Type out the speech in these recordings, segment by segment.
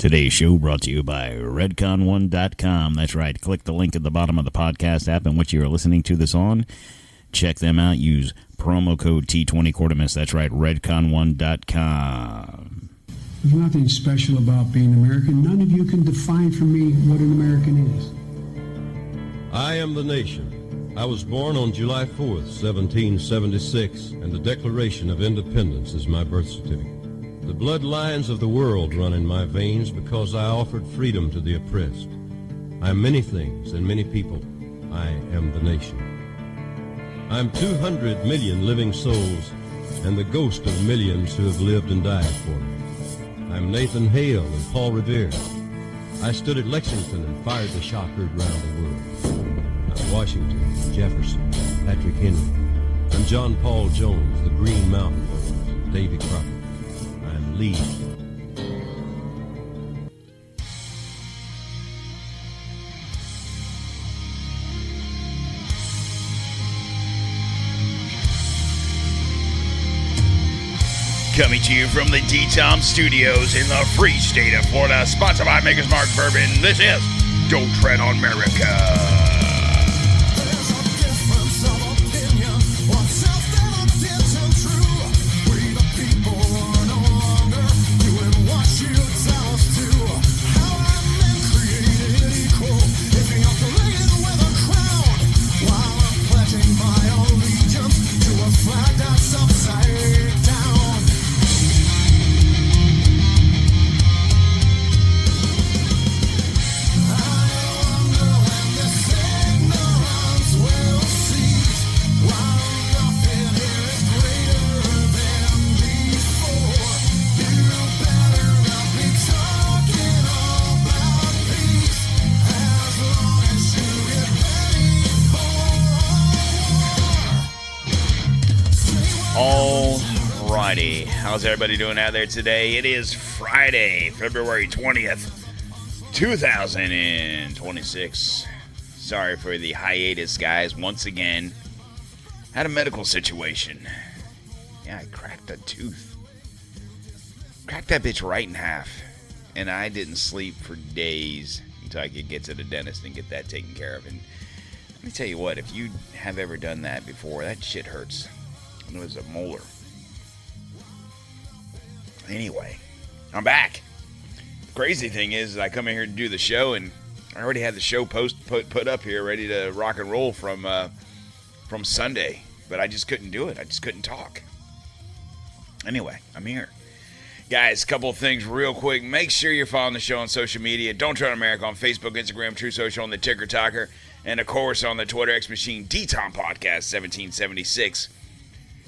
Today's show brought to you by redcon1.com. That's right. Click the link at the bottom of the podcast app in which you are listening to this on. Check them out. Use promo code T20Quartermiss. That's right. redcon1.com. There's nothing special about being American. None of you can define for me what an American is. I am the nation. I was born on July 4th, 1776, and the Declaration of Independence is my birth certificate. The bloodlines of the world run in my veins because I offered freedom to the oppressed. I am many things and many people. I am the nation. I'm 200 million living souls and the ghost of millions who have lived and died for me. I'm Nathan Hale and Paul Revere. I stood at Lexington and fired the shot heard round the world. I'm Washington, Jefferson, Patrick Henry. I'm John Paul Jones, the Green Mountain Boys, Davy Crockett. I'm Lee. Coming to you from the DTOM Studios in the free state of Florida, sponsored by Maker's Mark Bourbon, this is Don't Tread on Merica. How's everybody doing out there today? It is Friday, February 20th, 2026. Sorry for the hiatus, guys. Once again, had a medical situation. Yeah, I cracked a tooth. Cracked that bitch right in half. And I didn't sleep for days until I could get to the dentist and get that taken care of. And let me tell you what, if you have ever done that before, that shit hurts. It was a molar. Anyway, I'm back. The crazy thing is I come in here to do the show, and I already had the show put up here ready to rock and roll from Sunday, but I just couldn't do it. I just couldn't talk. Anyway, I'm here. Guys, a couple of things real quick. Make sure you're following the show on social media. Don't Tread on America on Facebook, Instagram, True Social, on the Ticker Talker, and of course on the Twitter X Machine, DTOM Podcast 1776.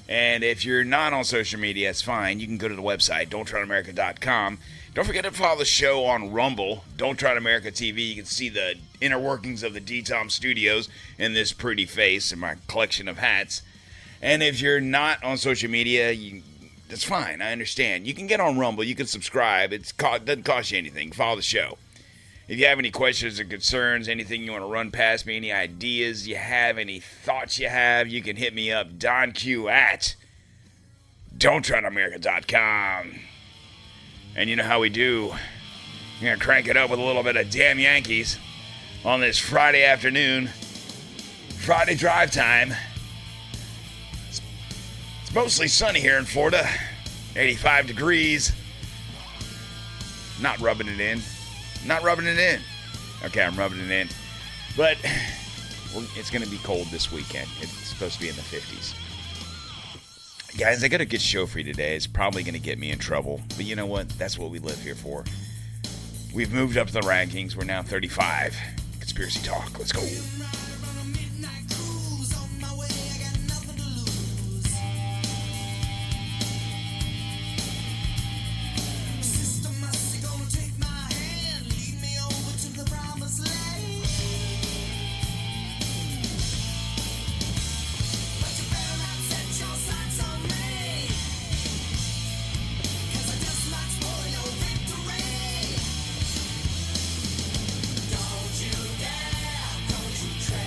And if you're not on social media, it's fine. You can go to the website, DontTreadonMericaTV.com. Don't forget to follow the show on Rumble, DontTreadonMericaTV. You can see the inner workings of the DTOM Studios in this pretty face and my collection of hats. And if you're not on social media, that's fine. I understand. You can get on Rumble. You can subscribe. It doesn't cost you anything. Follow the show. If you have any questions or concerns, anything you want to run past me, any ideas you have, any thoughts you have, you can hit me up, DonQ at DontTreadonMerica.com. And you know how we do. We're going to crank it up with a little bit of damn Yankees on this Friday afternoon. Friday drive time. It's mostly sunny here in Florida. 85 degrees. Not rubbing it in. Okay, I'm rubbing it in. But it's going to be cold this weekend. It's supposed to be in the 50s. Guys, I got a good show for you today. It's probably going to get me in trouble. But you know what? That's what we live here for. We've moved up the rankings. We're now 35. Conspiracy Talk. Let's go. Tread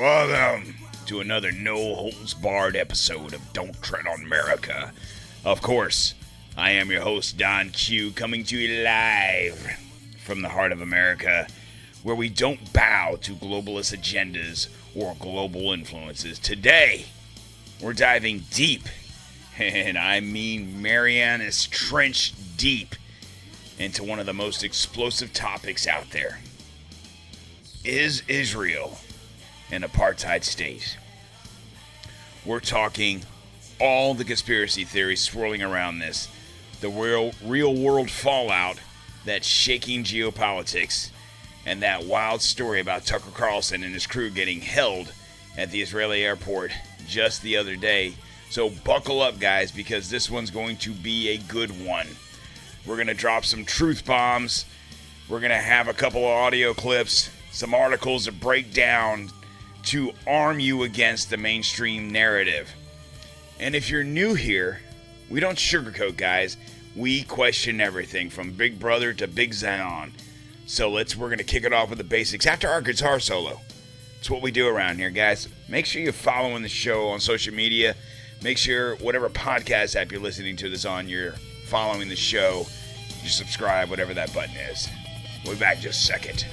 Welcome to another no-holds-barred episode of Don't Tread on Merica. Of course, I am your host, Don Q, coming to you live from the heart of America, where we don't bow to globalist agendas or global influences. Today, we're diving deep, and I mean Mariana Trench deep, into one of the most explosive topics out there. Is Israel an apartheid state? We're talking all the conspiracy theories swirling around this, the real world fallout that's shaking geopolitics, and that wild story about Tucker Carlson and his crew getting held at the Israeli airport just the other day. So buckle up, guys, because this one's going to be a good one. We're going to drop some truth bombs. We're going to have a couple of audio clips, some articles to break down to arm you against the mainstream narrative. And if you're new here, we don't sugarcoat, guys. We question everything from Big Brother to Big Zion. So we're going to kick it off with the basics after our guitar solo. It's what we do around here, guys. Make sure you're following the show on social media. Make sure whatever podcast app you're listening to this on, you're following the show. You subscribe, whatever that button is. We'll be back in just a second.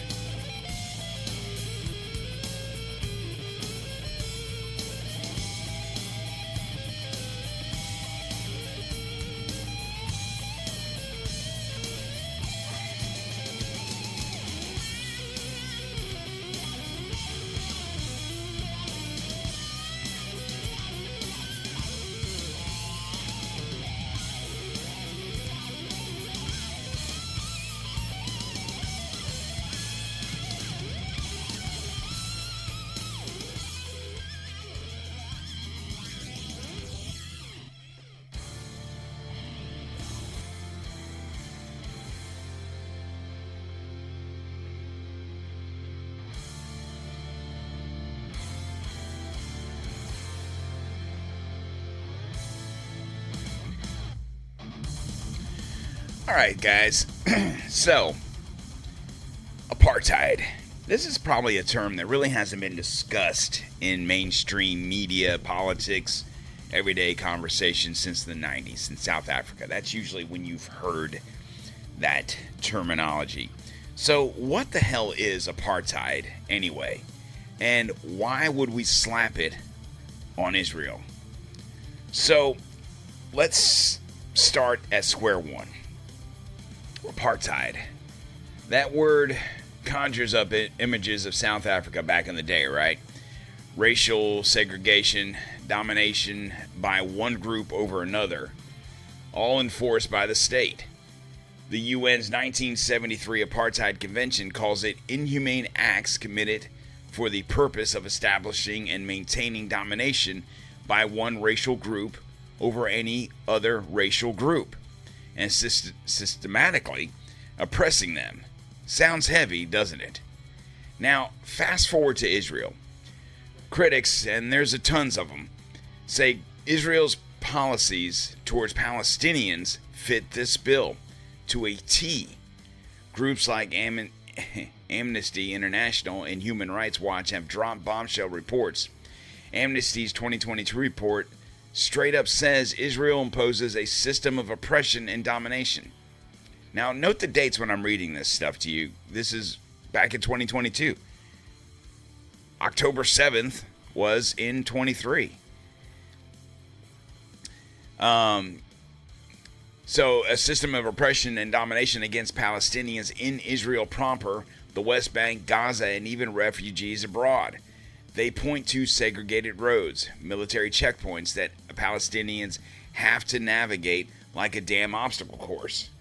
All right, guys. So, apartheid. This is probably a term that really hasn't been discussed in mainstream media, politics, everyday conversation since the 90s in South Africa. That's usually when you've heard that terminology. So, what the hell is apartheid anyway? And why would we slap it on Israel? So, let's start at square one. Apartheid. That word conjures up images of South Africa back in the day, right? Racial segregation, domination by one group over another, all enforced by the state. The UN's 1973 Apartheid Convention calls it inhumane acts committed for the purpose of establishing and maintaining domination by one racial group over any other racial group, and systematically oppressing them. Sounds heavy, doesn't it? Now, fast forward to Israel. Critics, and there's tons of them, say Israel's policies towards Palestinians fit this bill to a T. Groups like Amnesty International and Human Rights Watch have dropped bombshell reports. Amnesty's 2022 report straight up says Israel imposes a system of oppression and domination. Now, note the dates when I'm reading this stuff to you. This is back in 2022. October 7th was in 23. So, a system of oppression and domination against Palestinians in Israel proper, the West Bank, Gaza, and even refugees abroad. They point to segregated roads, military checkpoints that Palestinians have to navigate like a damn obstacle course.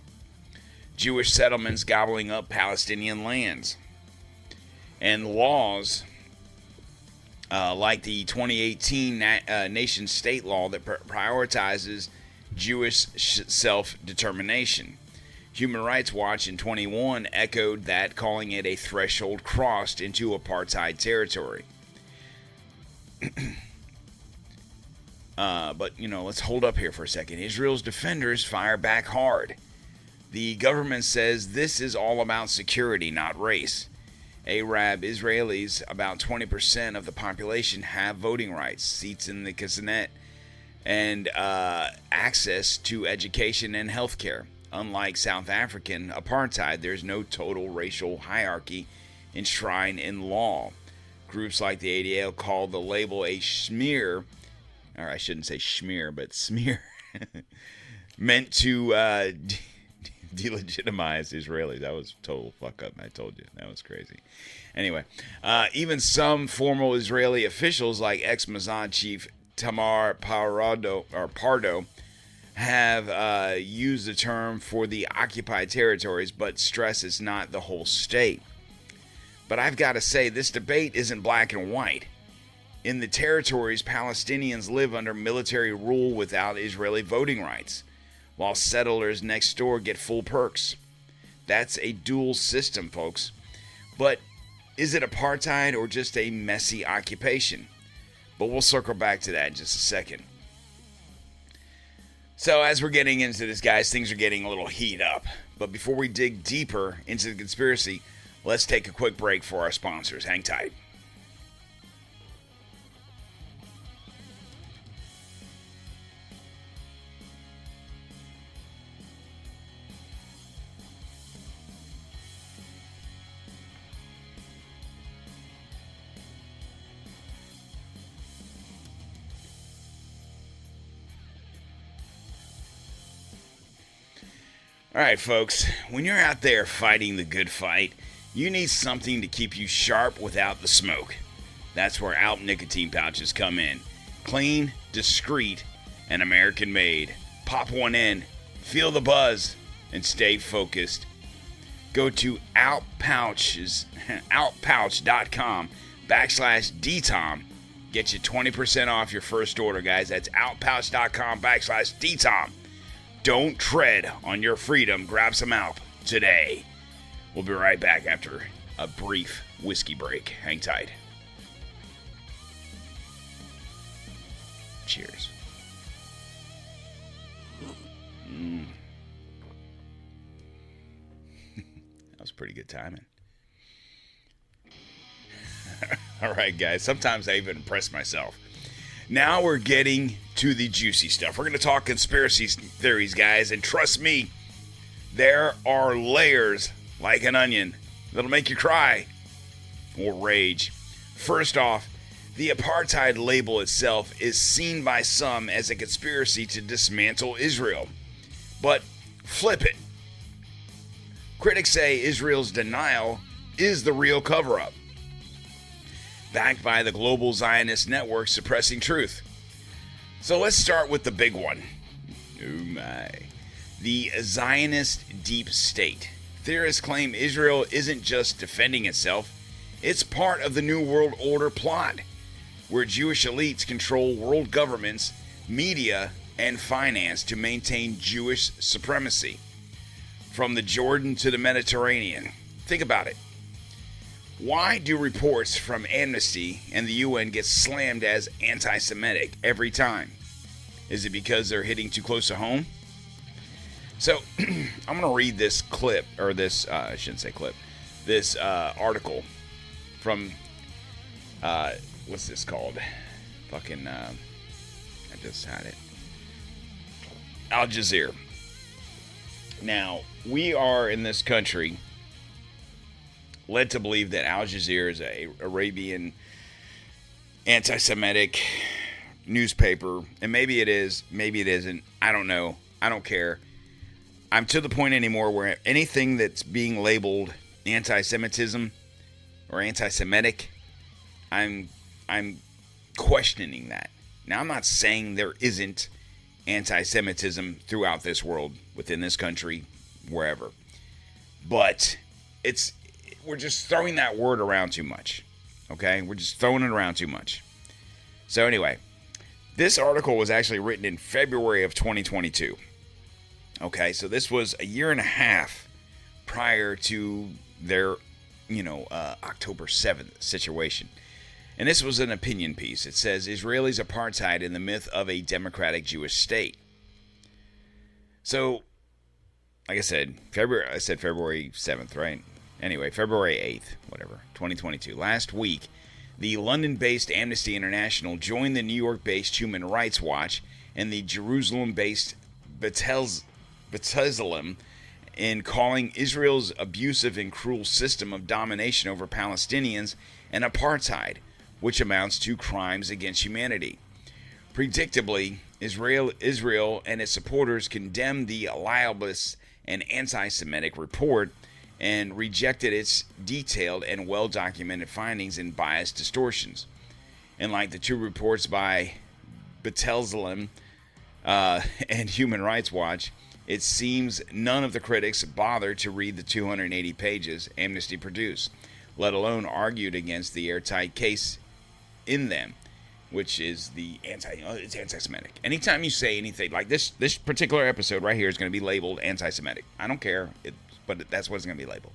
Jewish settlements gobbling up Palestinian lands. And laws like the 2018 nation-state law that prioritizes Jewish self-determination. Human Rights Watch in 21 echoed that, calling it a threshold crossed into apartheid territory. But, let's hold up here for a second. Israel's defenders fire back hard. The government says this is all about security, not race. Arab Israelis, about 20% of the population, have voting rights, seats in the Knesset, and access to education and healthcare. Unlike South African apartheid, there's no total racial hierarchy enshrined in law. Groups like the ADL call the label a smear, or I shouldn't say schmear, but smear, meant to delegitimize Israelis. That was total fuck up. I told you. That was crazy. Anyway, even some formal Israeli officials like ex-Mossad chief Tamar Pardo have used the term for the occupied territories, but stress it's not the whole state. But I've got to say, this debate isn't black and white. In the territories, Palestinians live under military rule without Israeli voting rights, while settlers next door get full perks. That's a dual system, folks. But is it apartheid or just a messy occupation? But we'll circle back to that in just a second. So as we're getting into this, guys, things are getting a little heat up. But before we dig deeper into the conspiracy, let's take a quick break for our sponsors. Hang tight. All right, folks, when you're out there fighting the good fight, you need something to keep you sharp without the smoke. That's where Alp nicotine pouches come in. Clean, discreet, and American-made. Pop one in, feel the buzz, and stay focused. Go to outpouch.com/DTOM. Get you 20% off your first order, guys. That's outpouch.com/DTOM. Don't tread on your freedom. Grab some Alp today. We'll be right back after a brief whiskey break. Hang tight. Cheers. That was pretty good timing. All right, guys. Sometimes I even impress myself. Now we're getting to the juicy stuff. We're going to talk conspiracy theories, guys. And trust me, there are layers like an onion that'll make you cry or rage. First off, the apartheid label itself is seen by some as a conspiracy to dismantle Israel. But flip it. Critics say Israel's denial is the real cover-up, backed by the global Zionist network suppressing truth. So let's start with the big one. Oh my. The Zionist deep state. Theorists claim Israel isn't just defending itself, it's part of the New World Order plot, where Jewish elites control world governments, media, and finance to maintain Jewish supremacy. From the Jordan to the Mediterranean. Think about it. Why do reports from Amnesty and the UN get slammed as anti-Semitic every time? Is it because they're hitting too close to home? So, I'm going to read this clip, or this, I shouldn't say clip, this article from, what's this called? Fucking, I just had it. Al Jazeera. Now, we are in this country led to believe that Al Jazeera is a Arabian anti-Semitic newspaper, and maybe it is, maybe it isn't. I don't know. I don't care. I'm to the point anymore where anything that's being labeled anti-Semitism or anti-Semitic, I'm questioning that. Now, I'm not saying there isn't anti-Semitism throughout this world, within this country, wherever, but we're just throwing that word around too much. Okay? We're just throwing it around too much. So anyway, this article was actually written in February of 2022. Okay, so this was a year and a half prior to their, October 7th situation. And this was an opinion piece. It says, Israelis' apartheid and the myth of a democratic Jewish state. So, like I said, February 7th, right? Anyway, February 8th, 2022. Last week, the London-based Amnesty International joined the New York-based Human Rights Watch and the Jerusalem-based B'Tselem in calling Israel's abusive and cruel system of domination over Palestinians an apartheid, which amounts to crimes against humanity. Predictably, Israel and its supporters condemned the libelous and anti-Semitic report and rejected its detailed and well-documented findings and biased distortions. And like the two reports by B'Tselem and Human Rights Watch, it seems none of the critics bothered to read the 280 pages Amnesty produced, let alone argued against the airtight case in them, which is it's anti-Semitic. Anytime you say anything like this particular episode right here is going to be labeled anti-Semitic. I don't care, but that's what it's going to be labeled.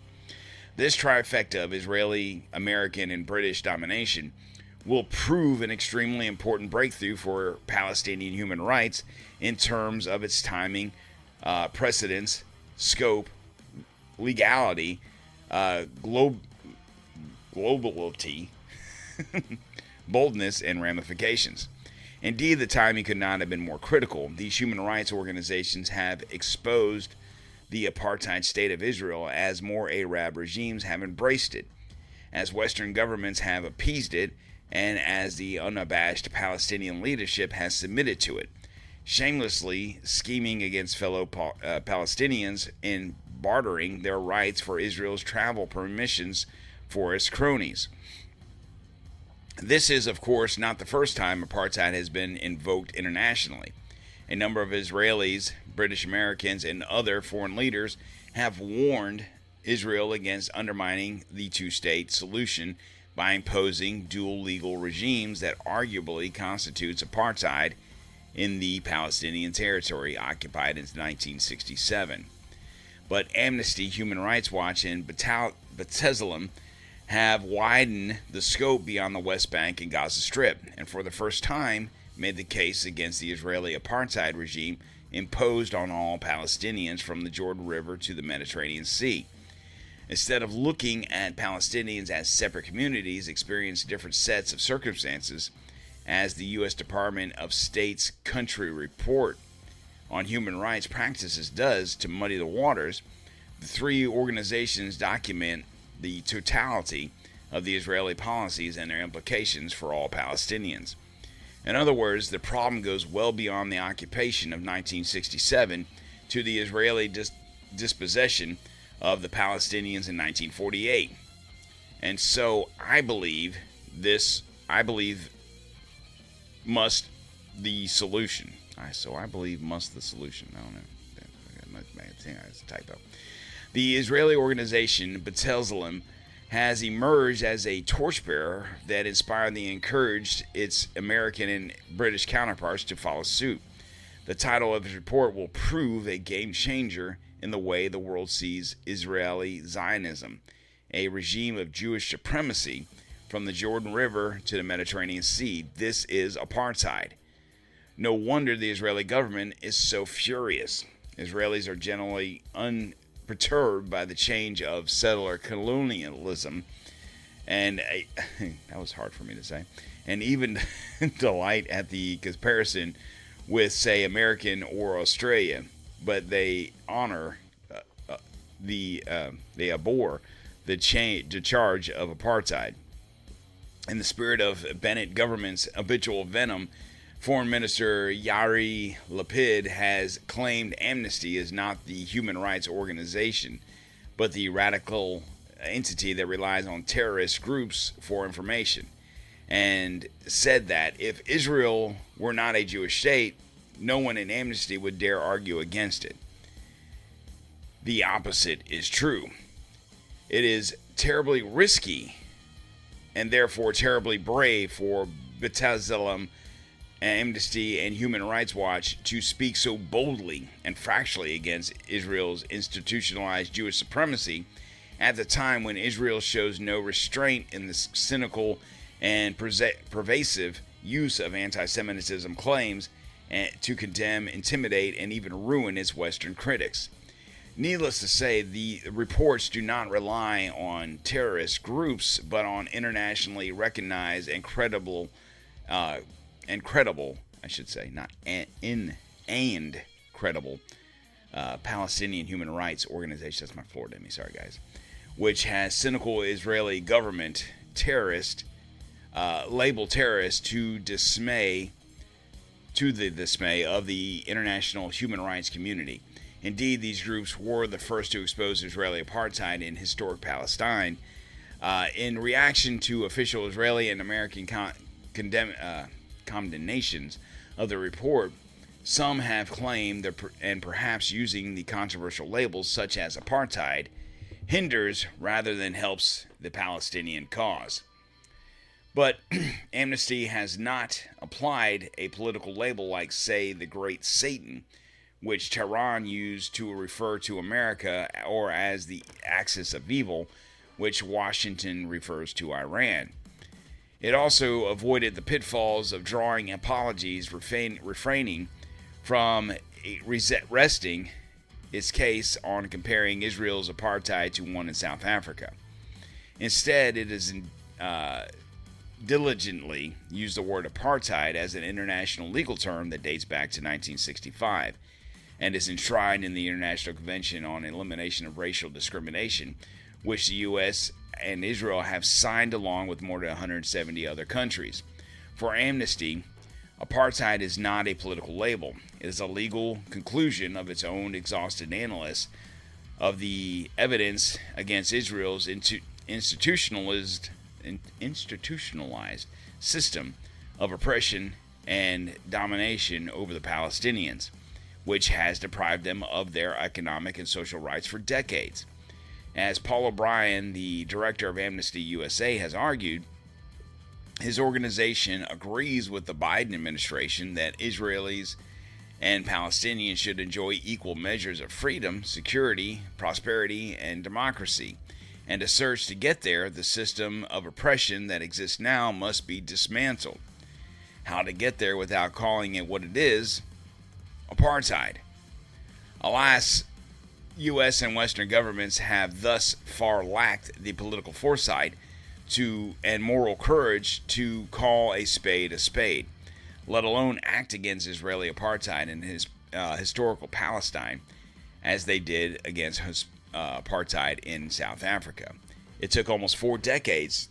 This trifecta of Israeli, American, and British domination will prove an extremely important breakthrough for Palestinian human rights in terms of its timing, precedence, scope, legality, globality, boldness, and ramifications. Indeed, the timing could not have been more critical. These human rights organizations have exposed the apartheid state of Israel as more Arab regimes have embraced it, as Western governments have appeased it, and as the unabashed Palestinian leadership has submitted to it, shamelessly scheming against fellow Palestinians in bartering their rights for Israel's travel permissions for its cronies. This is, of course, not the first time apartheid has been invoked internationally. A number of Israelis, British Americans, and other foreign leaders have warned Israel against undermining the two-state solution by imposing dual legal regimes that arguably constitutes apartheid in the Palestinian territory occupied in 1967. But Amnesty, Human Rights Watch, and B'Tselem have widened the scope beyond the West Bank and Gaza Strip, and for the first time made the case against the Israeli apartheid regime imposed on all Palestinians from the Jordan River to the Mediterranean Sea. Instead of looking at Palestinians as separate communities experiencing different sets of circumstances, as the U.S. Department of State's country report on human rights practices does to muddy the waters, the three organizations document the totality of the Israeli policies and their implications for all Palestinians. In other words, the problem goes well beyond the occupation of 1967 to the Israeli dispossession of the Palestinians in 1948. And so I believe must the solution. I believe must the solution. I don't know. It's a typo. The Israeli organization B'Tselem has emerged as a torchbearer that inspired and encouraged its American and British counterparts to follow suit. The title of his report will prove a game changer in the way the world sees Israeli Zionism, a regime of Jewish supremacy from the Jordan River to the Mediterranean Sea. This is apartheid. No wonder the Israeli government is so furious. Israelis are generally unperturbed by the change of settler colonialism, and that was hard for me to say, and even delight at the comparison with, say, American or Australia, but they honor they abhor the charge of apartheid. In the spirit of Bennett government's habitual venom, Foreign Minister Yair Lapid has claimed Amnesty is not the human rights organization, but the radical entity that relies on terrorist groups for information, and said that if Israel were not a Jewish state, no one in Amnesty would dare argue against it. The opposite is true. It is terribly risky and therefore terribly brave for B'Tselem, Amnesty, and Human Rights Watch to speak so boldly and factually against Israel's institutionalized Jewish supremacy at the time when Israel shows no restraint in the cynical and pervasive use of anti-Semitism claims to condemn, intimidate, and even ruin its Western critics. Needless to say, the reports do not rely on terrorist groups, but on internationally recognized and credible, I should say, not and credible, Palestinian human rights organization. That's my Florida in me, sorry guys. Which has cynical Israeli government terrorist, labeled terrorists to the dismay of the international human rights community. Indeed, these groups were the first to expose Israeli apartheid in historic Palestine. In reaction to official Israeli and American condemnations of the report, some have claimed that, and perhaps using the controversial labels such as apartheid, hinders rather than helps the Palestinian cause. But Amnesty has not applied a political label like, say, the Great Satan, which Tehran used to refer to America, or as the axis of evil, which Washington refers to Iran. It also avoided the pitfalls of drawing apologies, refraining from resting its case on comparing Israel's apartheid to one in South Africa. Instead, it has diligently used the word apartheid as an international legal term that dates back to 1965 and is enshrined in the International Convention on Elimination of Racial Discrimination, which the U.S. and Israel have signed along with more than 170 other countries. For Amnesty, apartheid is not a political label. It is a legal conclusion of its own exhausted analysis of the evidence against Israel's institutionalized system of oppression and domination over the Palestinians, which has deprived them of their economic and social rights for decades. As Paul O'Brien, the director of Amnesty USA, has argued, his organization agrees with the Biden administration that Israelis and Palestinians should enjoy equal measures of freedom, security, prosperity, and democracy. And asserts to get there, the system of oppression that exists now must be dismantled. How to get there without calling it what it is? Apartheid. Alas, U.S. and Western governments have thus far lacked the political foresight and moral courage to call a spade, let alone act against Israeli apartheid and his historical Palestine, as they did against apartheid in South Africa. It took almost 4 decades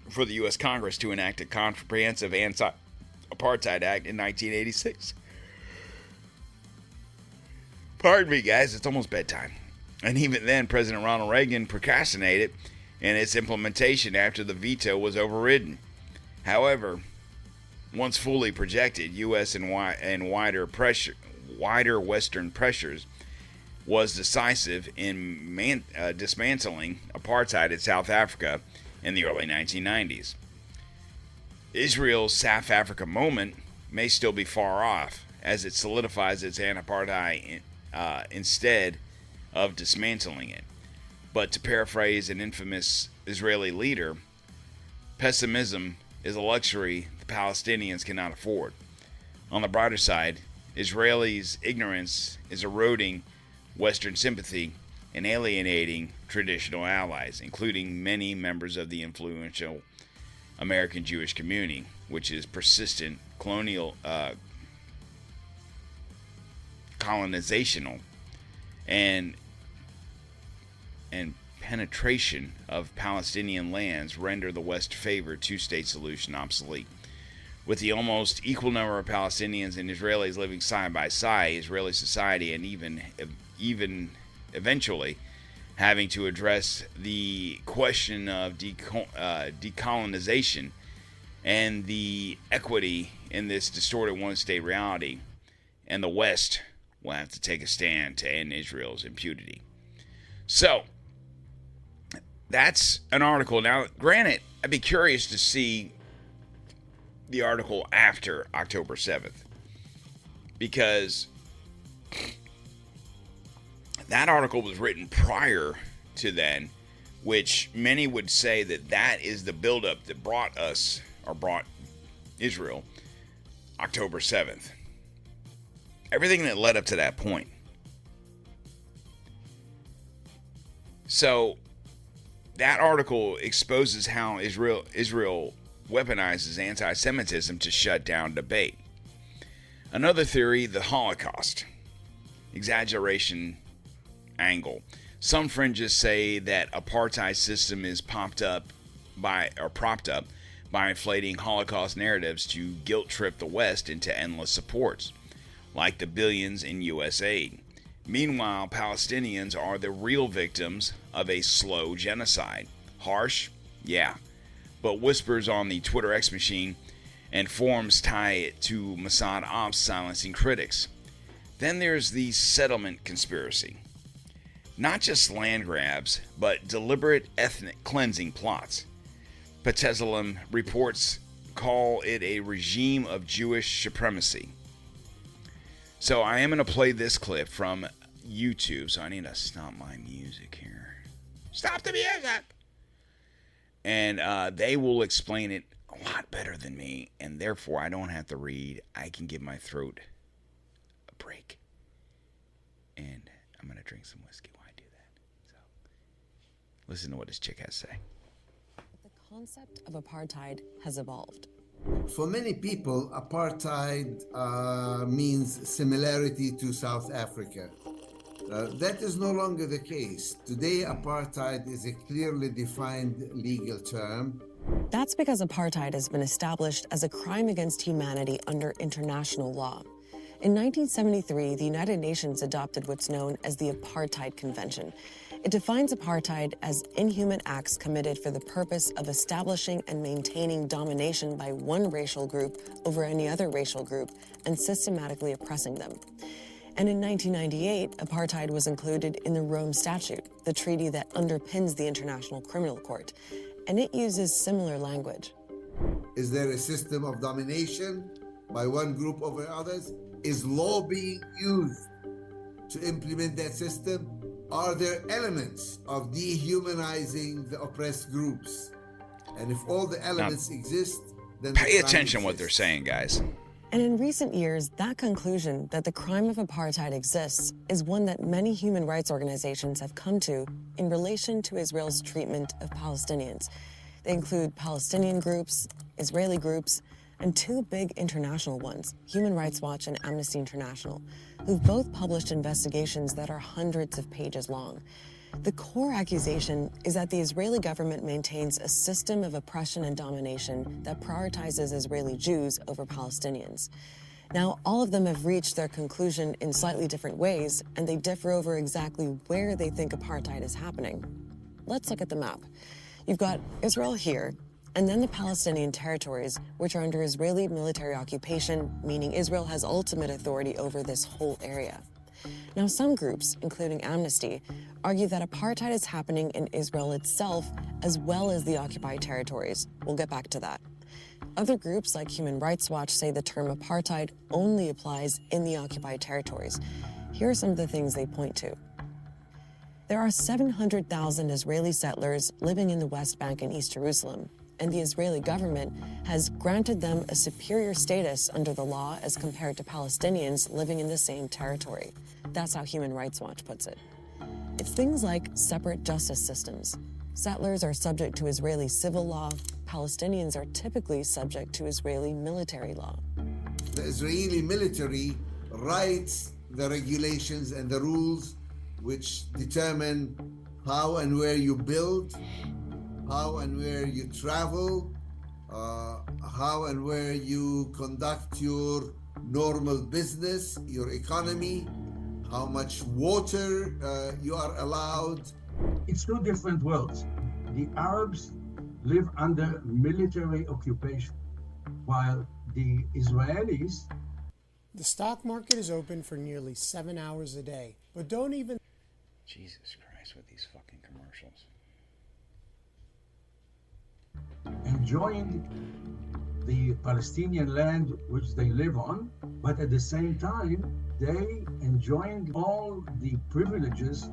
for the U.S. Congress to enact a comprehensive anti-apartheid act in 1986. Pardon me, guys, it's almost bedtime. And even then, President Ronald Reagan procrastinated in its implementation after the veto was overridden. However, once fully projected, U.S. and wider Western pressures was decisive in dismantling apartheid in South Africa in the early 1990s. Israel's South Africa moment may still be far off, as it solidifies its anti-apartheid instead of dismantling it. But to paraphrase an infamous Israeli leader, pessimism is a luxury the Palestinians cannot afford. On the brighter side, Israelis' ignorance is eroding Western sympathy and alienating traditional allies, including many members of the influential American Jewish community, which is persistent colonizational and penetration of Palestinian lands render the West-favored two-state solution obsolete. With the almost equal number of Palestinians and Israelis living side by side, Israeli society and even eventually having to address the question of decolonization and the equity in this distorted one-state reality, and the West will have to take a stand to end Israel's impunity. So, that's an article. Now, granted, I'd be curious to see the article after October 7th, because that article was written prior to then, which many would say that is the buildup that brought Israel October 7th. Everything that led up to that point. So that article exposes how Israel weaponizes anti-Semitism to shut down debate. Another theory, the Holocaust. Exaggeration angle. Some fringes say that apartheid system is propped up by inflating Holocaust narratives to guilt trip the West into endless supports, like the billions in U.S. aid. Meanwhile, Palestinians are the real victims of a slow genocide. Harsh? Yeah. But whispers on the Twitter X machine and forums tie it to Mossad ops silencing critics. Then there's the settlement conspiracy. Not just land grabs, but deliberate ethnic cleansing plots. B'Tselem reports call it a regime of Jewish supremacy. So I am going to play this clip from YouTube, so I need to stop my music here. Stop the music! And they will explain it a lot better than me, and therefore I don't have to read. I can give my throat a break. And I'm going to drink some whiskey while I do that. So, listen to what this chick has to say. The concept of apartheid has evolved. For many people, apartheid means similarity to South Africa. That is no longer the case. Today, apartheid is a clearly defined legal term. That's because apartheid has been established as a crime against humanity under international law. In 1973, the United Nations adopted what's known as the Apartheid Convention. It defines apartheid as inhuman acts committed for the purpose of establishing and maintaining domination by one racial group over any other racial group and systematically oppressing them. And in 1998, apartheid was included in the Rome Statute, the treaty that underpins the International Criminal Court, and it uses similar language. Is there a system of domination by one group over others? Is law being used to implement that system? Are there elements of dehumanizing the oppressed groups? And if all the elements exist, then pay attention to what they're saying, guys. And in recent years, that conclusion that the crime of apartheid exists is one that many human rights organizations have come to in relation to Israel's treatment of Palestinians. They include Palestinian groups, Israeli groups, and two big international ones, Human Rights Watch and Amnesty International, who've both published investigations that are hundreds of pages long. The core accusation is that the Israeli government maintains a system of oppression and domination that prioritizes Israeli Jews over Palestinians. Now, all of them have reached their conclusion in slightly different ways, and they differ over exactly where they think apartheid is happening. Let's look at the map. You've got Israel here, and then the Palestinian territories, which are under Israeli military occupation, meaning Israel has ultimate authority over this whole area. Now, some groups, including Amnesty, argue that apartheid is happening in Israel itself as well as the occupied territories. We'll get back to that. Other groups, like Human Rights Watch, say the term apartheid only applies in the occupied territories. Here are some of the things they point to. There are 700,000 Israeli settlers living in the West Bank and East Jerusalem, and the Israeli government has granted them a superior status under the law as compared to Palestinians living in the same territory. That's how Human Rights Watch puts it. It's things like separate justice systems. Settlers are subject to Israeli civil law. Palestinians are typically subject to Israeli military law. The Israeli military writes the regulations and the rules which determine how and where you build, how and where you travel, how and where you conduct your normal business, your economy, how much water you are allowed. It's two different worlds. The Arabs live under military occupation, while the Israelis... The stock market is open for nearly 7 hours a day, but don't even... Jesus Christ, with these fucking commercials. enjoying the Palestinian land which they live on, but at the same time, they enjoying all the privileges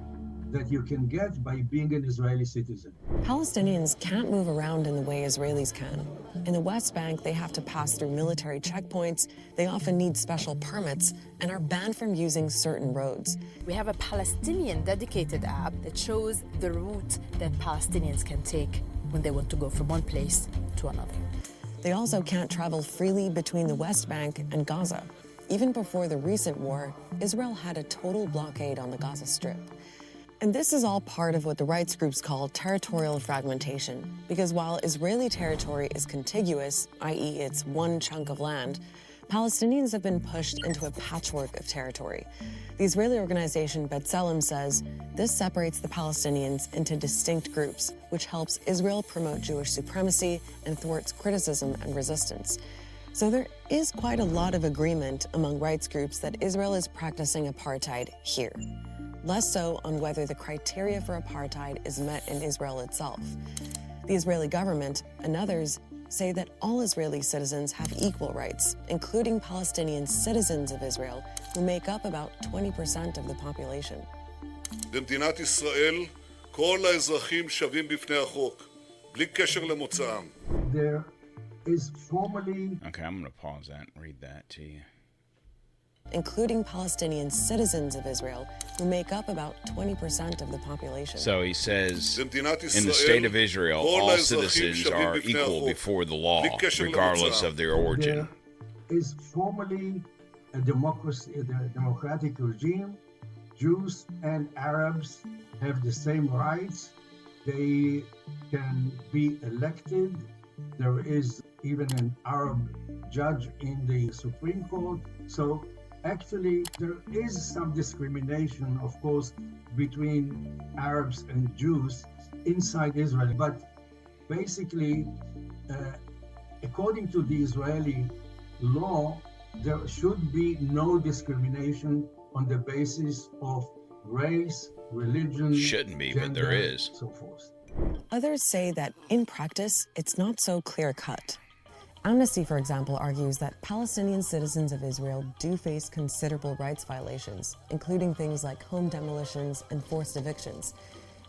that you can get by being an Israeli citizen. Palestinians can't move around in the way Israelis can. In the West Bank, they have to pass through military checkpoints, they often need special permits, and are banned from using certain roads. We have a Palestinian dedicated app that shows the route that Palestinians can take when they want to go from one place to another. They also can't travel freely between the West Bank and Gaza. Even before the recent war, Israel had a total blockade on the Gaza Strip. And this is all part of what the rights groups call territorial fragmentation, because while Israeli territory is contiguous, i.e. it's one chunk of land, Palestinians have been pushed into a patchwork of territory. The Israeli organization B'Tselem says this separates the Palestinians into distinct groups, which helps Israel promote Jewish supremacy and thwarts criticism and resistance. So there is quite a lot of agreement among rights groups that Israel is practicing apartheid here. Less so on whether the criteria for apartheid is met in Israel itself. The Israeli government and others say that all Israeli citizens have equal rights, including Palestinian citizens of Israel, who make up about 20% of the population. במדינת ישראל, כל האזרחים שווים בפני החוק, בלי קשר למוצאם. There is formally... Okay, I'm going to pause that and read that to you. Including Palestinian citizens of Israel, who make up about 20% of the population. So he says, in the state of Israel, all citizens are equal before the law, regardless of their origin. There is formally a democratic regime. Jews and Arabs have the same rights. They can be elected. There is even an Arab judge in the Supreme Court. So actually, there is some discrimination, of course, between Arabs and Jews inside Israel. But basically, according to the Israeli law, there should be no discrimination on the basis of race, religion, shouldn't be, gender, but there is. so forth. Others say that in practice, it's not so clear-cut. Amnesty, for example, argues that Palestinian citizens of Israel do face considerable rights violations, including things like home demolitions and forced evictions.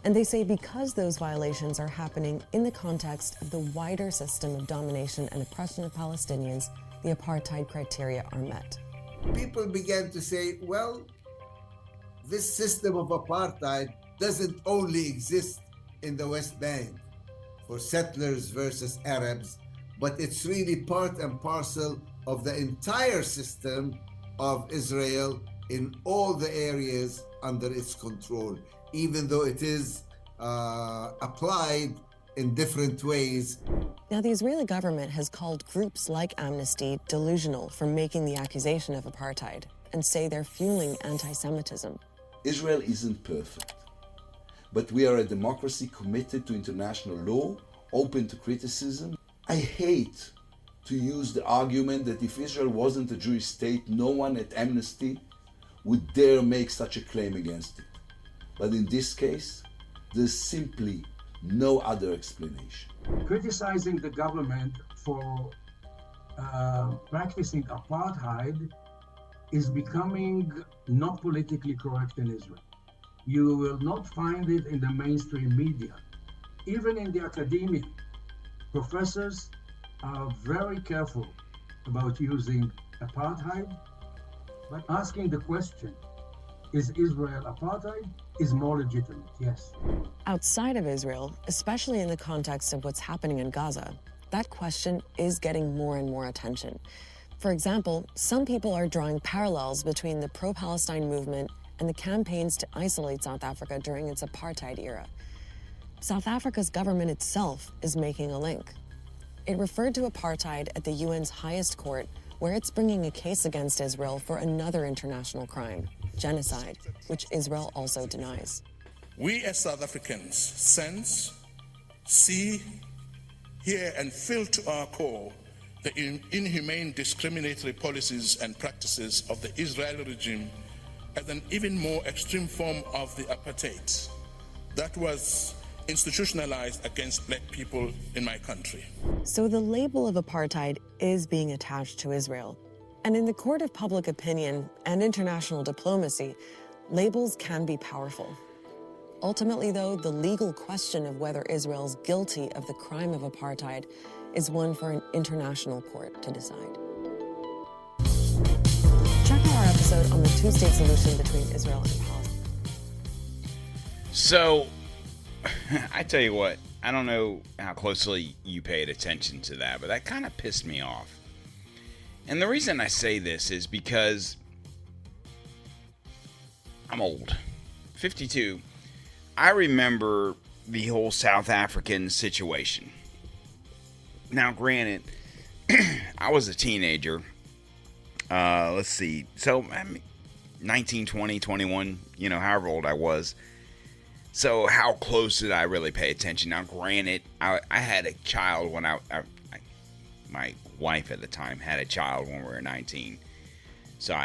And they say because those violations are happening in the context of the wider system of domination and oppression of Palestinians, the apartheid criteria are met. People began to say, well, this system of apartheid doesn't only exist in the West Bank for settlers versus Arabs, but it's really part and parcel of the entire system of Israel in all the areas under its control, even though it is applied in different ways. Now, the Israeli government has called groups like Amnesty delusional for making the accusation of apartheid and say they're fueling anti-Semitism. Israel isn't perfect, but we are a democracy committed to international law, open to criticism. I hate to use the argument that if Israel wasn't a Jewish state, no one at Amnesty would dare make such a claim against it. But in this case, there's simply no other explanation. Criticizing the government for practicing apartheid is becoming not politically correct in Israel. You will not find it in the mainstream media. Even in the academia, professors are very careful about using apartheid, but asking the question, is Israel apartheid, is more legitimate, yes. Outside of Israel, especially in the context of what's happening in Gaza, that question is getting more and more attention. For example, some people are drawing parallels between the pro-Palestine movement and the campaigns to isolate South Africa during its apartheid era. South Africa's government itself is making a link. It referred to apartheid at the UN's highest court, where it's bringing a case against Israel for another international crime, genocide, which Israel also denies. We as South Africans sense, see, hear, and feel to our core the inhumane discriminatory policies and practices of the Israeli regime as an even more extreme form of the apartheid that was institutionalized against black people in my country. So the label of apartheid is being attached to Israel. And in the court of public opinion and international diplomacy, labels can be powerful. Ultimately, though, the legal question of whether Israel's guilty of the crime of apartheid is one for an international court to decide. Check out our episode on the two-state solution between Israel and Palestine. So, I tell you what, I don't know how closely you paid attention to that, but that kind of pissed me off. And the reason I say this is because I'm old, 52. I remember the whole South African situation. Now, granted, I was a teenager. Let's see. So, 19, 20, 21, however old I was. So, how close did I really pay attention? Now, granted, I had a child when my wife at the time had a child when we were 19. So,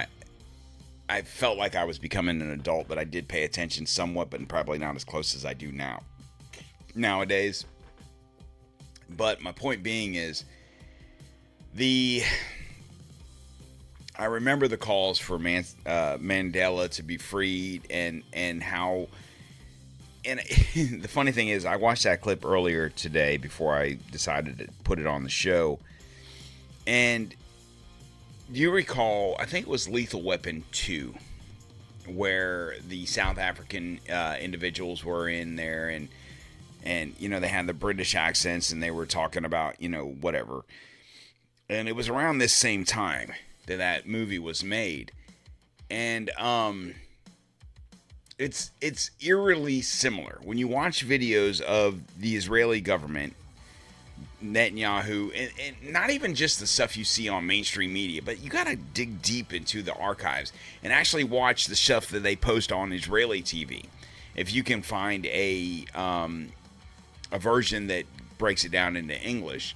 I felt like I was becoming an adult, but I did pay attention somewhat, but probably not as close as I do nowadays. But my point being is, I remember the calls for Mandela to be freed, and how. And the funny thing is, I watched that clip earlier today before I decided to put it on the show. And do you recall, I think it was Lethal Weapon 2, where the South African individuals were in there, and they had the British accents, and they were talking about, whatever. And it was around this same time that movie was made. And it's eerily similar. When you watch videos of the Israeli government, Netanyahu, and not even just the stuff you see on mainstream media, but you got to dig deep into the archives and actually watch the stuff that they post on Israeli TV. If you can find a version that breaks it down into English,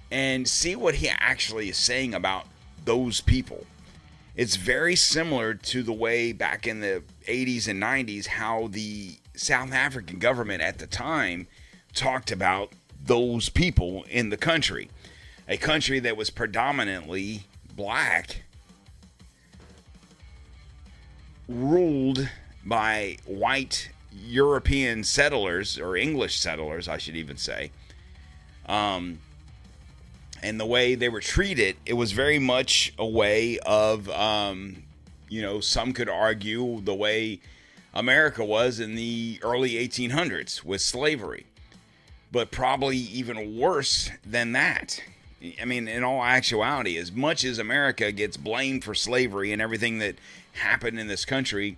and see what he actually is saying about those people. It's very similar to the way back in the 80s and 90s how the South African government at the time talked about those people in the country. A country that was predominantly black, ruled by white European settlers, or English settlers, I should even say. And the way they were treated, it was very much a way of, some could argue the way America was in the early 1800s with slavery. But probably even worse than that. I mean, in all actuality, as much as America gets blamed for slavery and everything that happened in this country,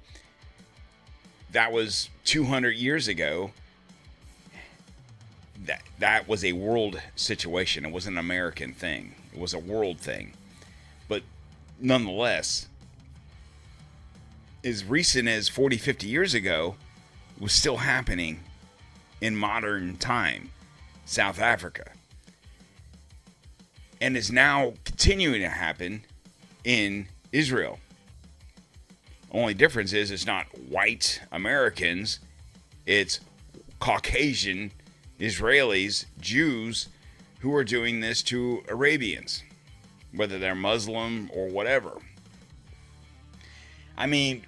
that was 200 years ago. That was a world situation. It wasn't an American thing. It was a world thing. But nonetheless, as recent as 40, 50 years ago, it was still happening in modern time, South Africa. And is now continuing to happen in Israel. Only difference is it's not white Americans, it's Caucasian Israelis, Jews, who are doing this to Arabians, whether they're Muslim or whatever. I mean,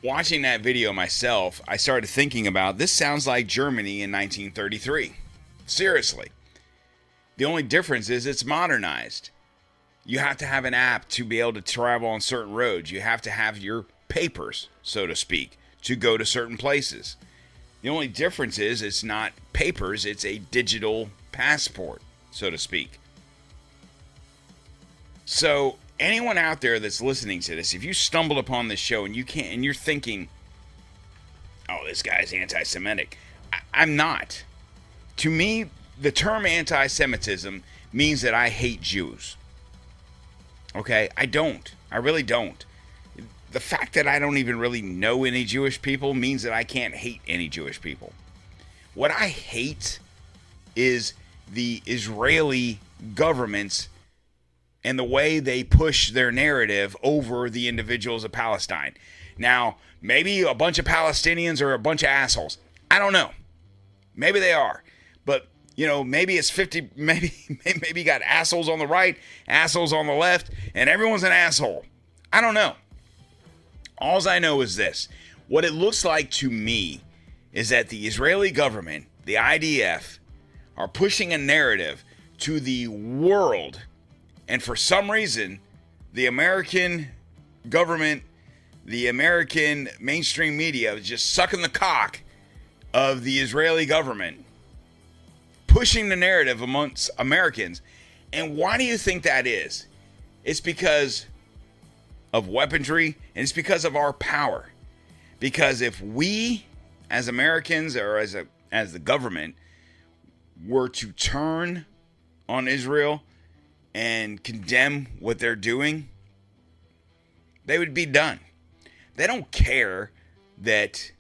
watching that video myself, I started thinking about, this sounds like Germany in 1933. Seriously. The only difference is it's modernized. You have to have an app to be able to travel on certain roads. You have to have your papers, so to speak, to go to certain places. The only difference is it's not papers, it's a digital passport, so to speak. So anyone out there that's listening to this, if you stumbled upon this show and you're thinking, oh, this guy's anti-Semitic, I'm not. To me, the term anti-Semitism means that I hate Jews. Okay? I don't. I really don't. The fact that I don't even really know any Jewish people means that I can't hate any Jewish people. What I hate is the Israeli governments and the way they push their narrative over the individuals of Palestine. Now, maybe a bunch of Palestinians are a bunch of assholes. I don't know. Maybe they are. But, maybe it's 50, maybe you got assholes on the right, assholes on the left, and everyone's an asshole. I don't know. All I know is this. What it looks like to me is that the Israeli government, the IDF, are pushing a narrative to the world, and for some reason, the American government, the American mainstream media is just sucking the cock of the Israeli government, pushing the narrative amongst Americans. And why do you think that is? It's because of weaponry, and it's because of our power. Because if we, as Americans or as the government, were to turn on Israel and condemn what they're doing, they would be done. They don't care that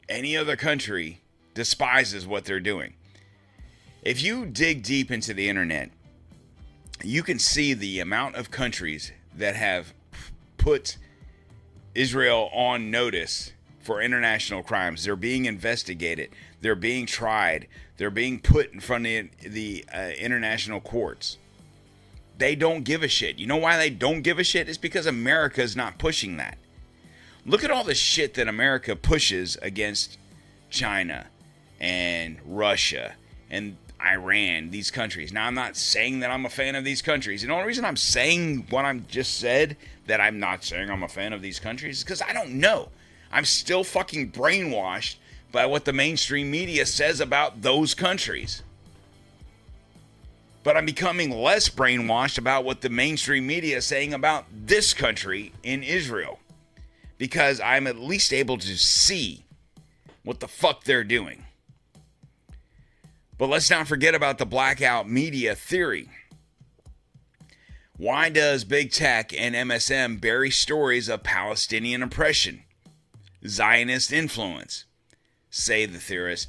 any other country despises what they're doing. If you dig deep into the internet, you can see the amount of countries that have put Israel on notice for international crimes. They're being investigated. They're being tried. They're being put in front of the international courts. They don't give a shit. You know why they don't give a shit? It's because America is not pushing that. Look at all the shit that America pushes against China and Russia and Iran, these countries. Now, I'm not saying that I'm a fan of these countries. And the only reason I'm saying what I'm just said, that I'm not saying I'm a fan of these countries, is because I don't know. I'm still fucking brainwashed by what the mainstream media says about those countries. But I'm becoming less brainwashed about what the mainstream media is saying about this country in Israel, because I'm at least able to see what the fuck they're doing. But let's not forget about the blackout media theory. Why does big tech and MSM bury stories of Palestinian oppression, Zionist influence? Say the theorists.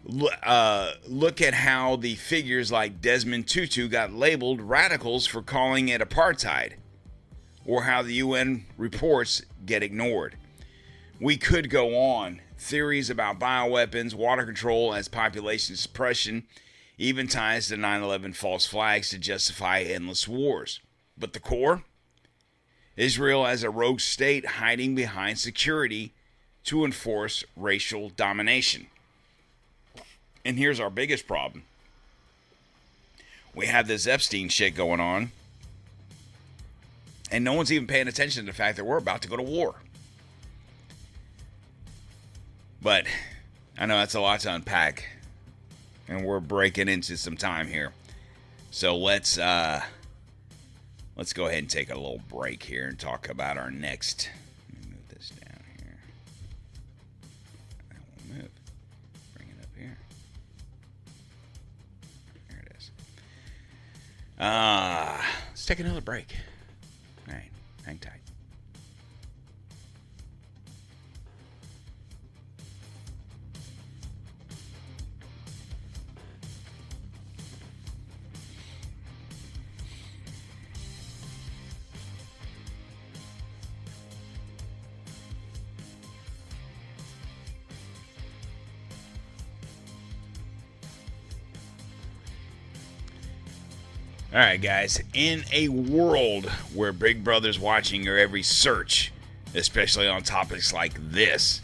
Look at how the figures like Desmond Tutu got labeled radicals for calling it apartheid, or how the UN reports get ignored. We could go on. Theories about bioweapons, water control as population suppression, even ties to 9/11 false flags to justify endless wars. But the core? Israel as a rogue state hiding behind security to enforce racial domination. And here's our biggest problem. We have this Epstein shit going on, and no one's even paying attention to the fact that we're about to go to war. But I know that's a lot to unpack, and we're breaking into some time here. So let's go ahead and take a little break here and talk about our next. Let me move this down here. That won't move. Bring it up here. There it is. Let's take another break. All right, hang tight. All right, guys, in a world where Big Brother's watching your every search, especially on topics like this,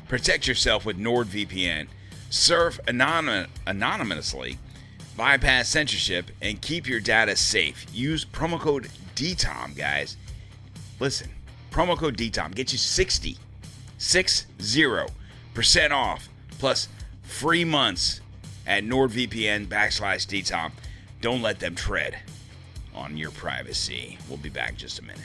protect yourself with NordVPN. Surf anonymously, bypass censorship, and keep your data safe. Use promo code DTOM, guys. Listen, promo code DTOM gets you 60% off, plus free months at NordVPN/DTOM. Don't let them tread on your privacy. We'll be back in just a minute.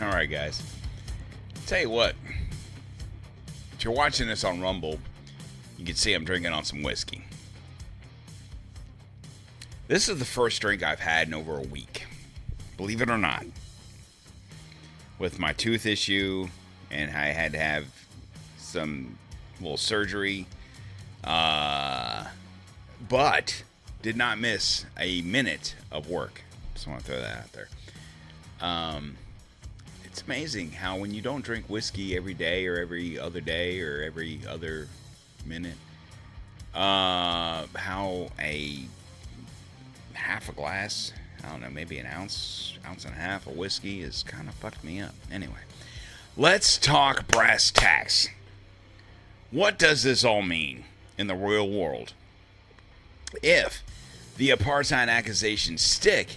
All right, guys. Tell you what, if you're watching this on Rumble, you can see I'm drinking on some whiskey. This is the first drink I've had in over a week. Believe it or not. With my tooth issue, and I had to have some little surgery. But did not miss a minute of work. Just want to throw that out there. It's amazing how when you don't drink whiskey every day or every other day or every other minute, how a half a glass, I don't know, maybe an ounce and a half of whiskey is kind of fucked me up. Anyway, let's talk brass tacks. What does this all mean in the real world? If the apartheid accusations stick,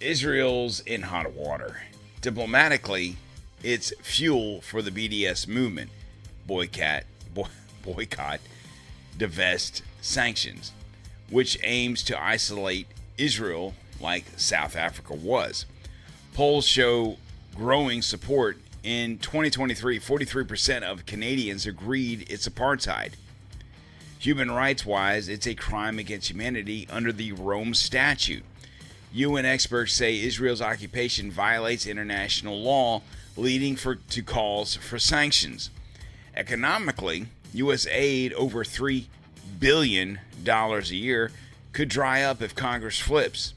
Israel's in hot water. Diplomatically, it's fuel for the BDS movement. Boycott, divest, sanctions, which aims to isolate Israel like South Africa was. Polls show growing support. In 2023, 43% of Canadians agreed it's apartheid. Human rights-wise, it's a crime against humanity under the Rome Statute. UN experts say Israel's occupation violates international law, leading to calls for sanctions. Economically, U.S. aid over $3 billion a year could dry up if Congress flips.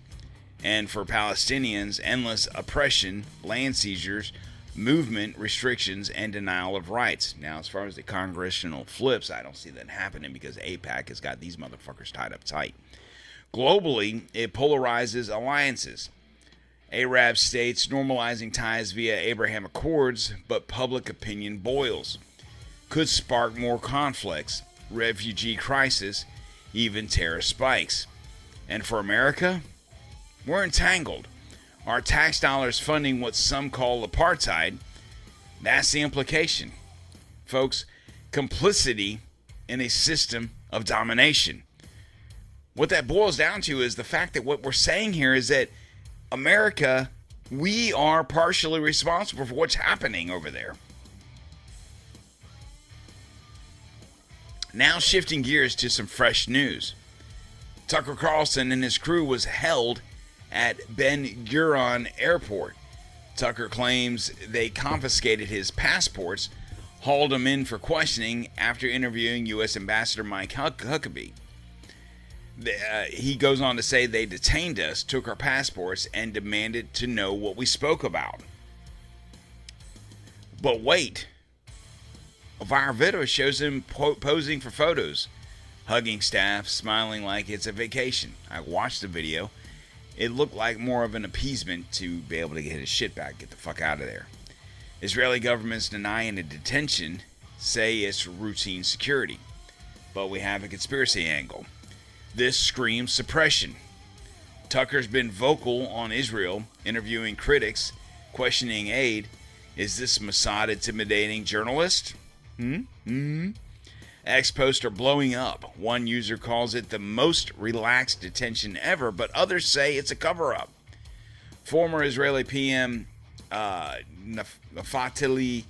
And for Palestinians, endless oppression, land seizures, movement restrictions, and denial of rights. Now, as far as the congressional flips, I don't see that happening because AIPAC has got these motherfuckers tied up tight. Globally, it polarizes alliances. Arab states normalizing ties via Abraham Accords, but public opinion boils. Could spark more conflicts, refugee crisis, even terror spikes. And for America, we're entangled. Our tax dollars funding what some call apartheid. That's the implication. Folks, complicity in a system of domination. What that boils down to is the fact that what we're saying here is that America, we are partially responsible for what's happening over there. Now shifting gears to some fresh news. Tucker Carlson and his crew was held at Ben Gurion Airport. Tucker claims they confiscated his passports, hauled him in for questioning after interviewing U.S. Ambassador Mike Huckabee. He goes on to say they detained us, took our passports, and demanded to know what we spoke about. But wait. A viral video shows him posing for photos, hugging staff, smiling like it's a vacation. I watched the video. It looked like more of an appeasement to be able to get his shit back, get the fuck out of there. Israeli government's denying the detention, say it's routine security. But we have a conspiracy angle. This screams suppression. Tucker's been vocal on Israel, interviewing critics, questioning aid. Is this Mossad intimidating journalists? X-posts are blowing up. One user calls it the most relaxed detention ever, but others say it's a cover-up. Former Israeli PM Naftali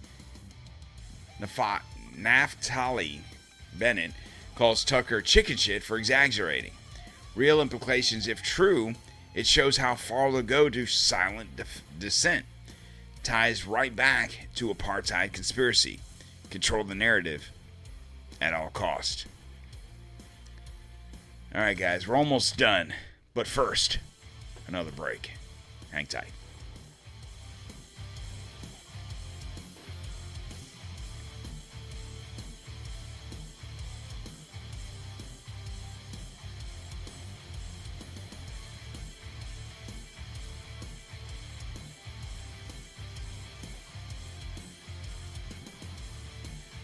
Bennett calls Tucker chicken shit for exaggerating. Real implications, if true, it shows how far they'll go to silent dissent. Ties right back to apartheid conspiracy. Control the narrative at all cost. All right, guys, we're almost done. But first, another break. Hang tight.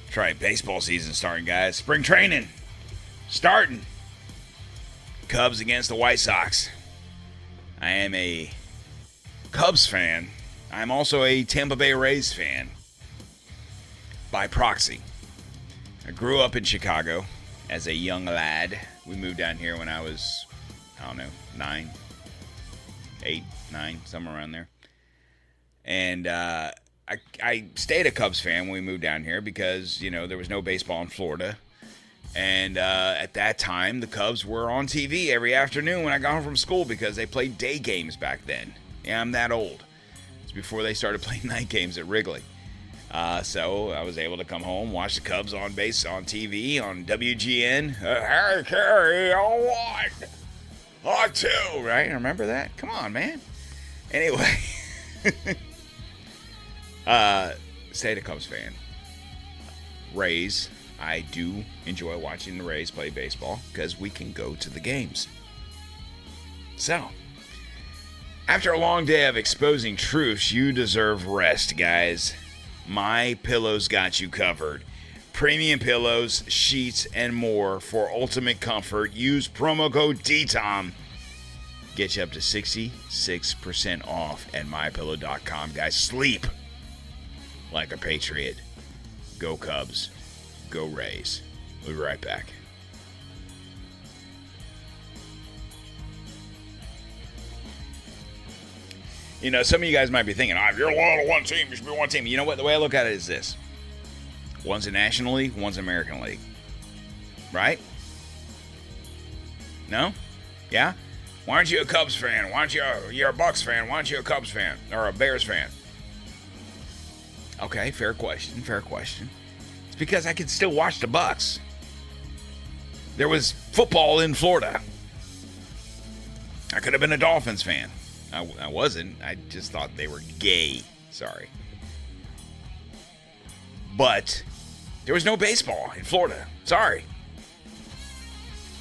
That's right, baseball season starting, guys. Spring training starting. Cubs against the White Sox. I am a Cubs fan. I'm also a Tampa Bay Rays fan by proxy. I grew up in Chicago as a young lad. We moved down here when I was, 9, 8, 9, somewhere around there. And I stayed a Cubs fan when we moved down here because, there was no baseball in Florida. And at that time, the Cubs were on TV every afternoon when I got home from school because they played day games back then. Yeah, I'm that old. It's before they started playing night games at Wrigley. So I was able to come home, watch the Cubs on base on TV, on WGN. Harry Carey on 1, on 2, right? Remember that? Come on, man. Anyway, state of Cubs fan. Rays, I do enjoy watching the Rays play baseball because we can go to the games. So, after a long day of exposing truths, you deserve rest, guys. My Pillow's got you covered. Premium pillows, sheets, and more for ultimate comfort. Use promo code DTOM. Get you up to 66% off at MyPillow.com. Guys, sleep like a patriot. Go Cubs. Go Rays. We'll be right back. You know, some of you guys might be thinking, if you're loyal to one team, you should be one team. You know what? The way I look at it is this. One's a National League, one's American League. Right? No? Yeah? Why aren't you a Cubs fan? Why aren't you're a Bucks fan? Why aren't you a Cubs fan? Or a Bears fan? Okay, fair question. It's because I can still watch the Bucks. There was football in Florida. I could have been a Dolphins fan. I wasn't. I just thought they were gay. Sorry. But there was no baseball in Florida. Sorry.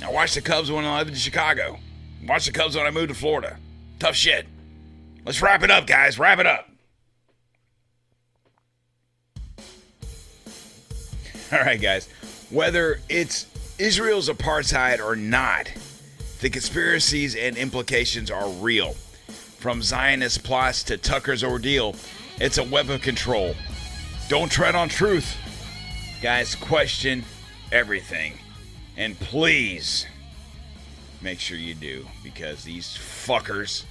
I watched the Cubs when I lived in Chicago. Watched the Cubs when I moved to Florida. Tough shit. Let's wrap it up, guys. Wrap it up. All right, guys. Whether it's Israel's apartheid or not, the conspiracies and implications are real. From Zionist plots to Tucker's ordeal, it's a web of control. Don't tread on truth. Guys, question everything. And please, make sure you do. Because these fuckers,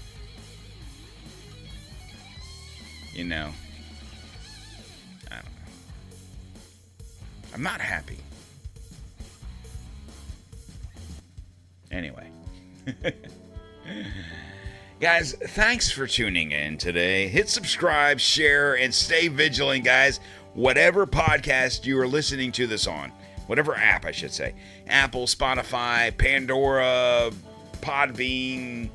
you know, I don't know. I'm not happy. Anyway. Guys, thanks for tuning in today. Hit subscribe, share, and stay vigilant, guys. Whatever podcast you are listening to this on, whatever app, I should say. Apple, Spotify, Pandora, Podbean,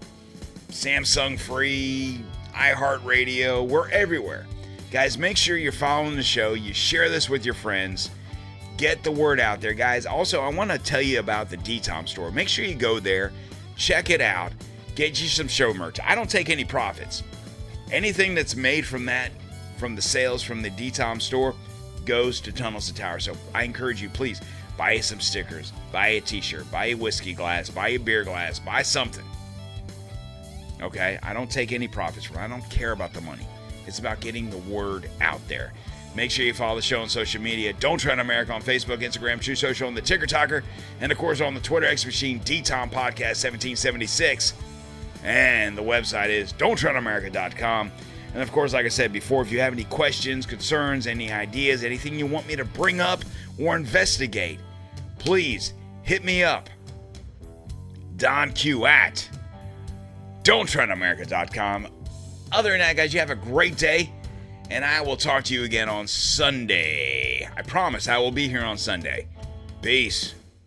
Samsung Free, iHeartRadio. We're everywhere. Guys, make sure you're following the show. You share this with your friends. Get the word out there, guys. Also, I want to tell you about the DTOM Store. Make sure you go there. Check it out. Get you some show merch. I don't take any profits. Anything that's made from that, from the sales from the DTOM Store, goes to Tunnels to Towers. So I encourage you, please, buy you some stickers, buy a t-shirt, buy a whiskey glass, buy a beer glass, buy something. Okay? I don't take any profits from it. I don't care about the money. It's about getting the word out there. Make sure you follow the show on social media. Don't Tread on America on Facebook, Instagram, True Social, and the Ticker Talker. And, of course, on the Twitter X Machine, DTOM Podcast 1776. And the website is DontTreadonMerica.com. And, of course, like I said before, if you have any questions, concerns, any ideas, anything you want me to bring up or investigate, please hit me up. DonQ at DontTreadonMerica.com. Other than that, guys, you have a great day. And I will talk to you again on Sunday. I promise I will be here on Sunday. Peace.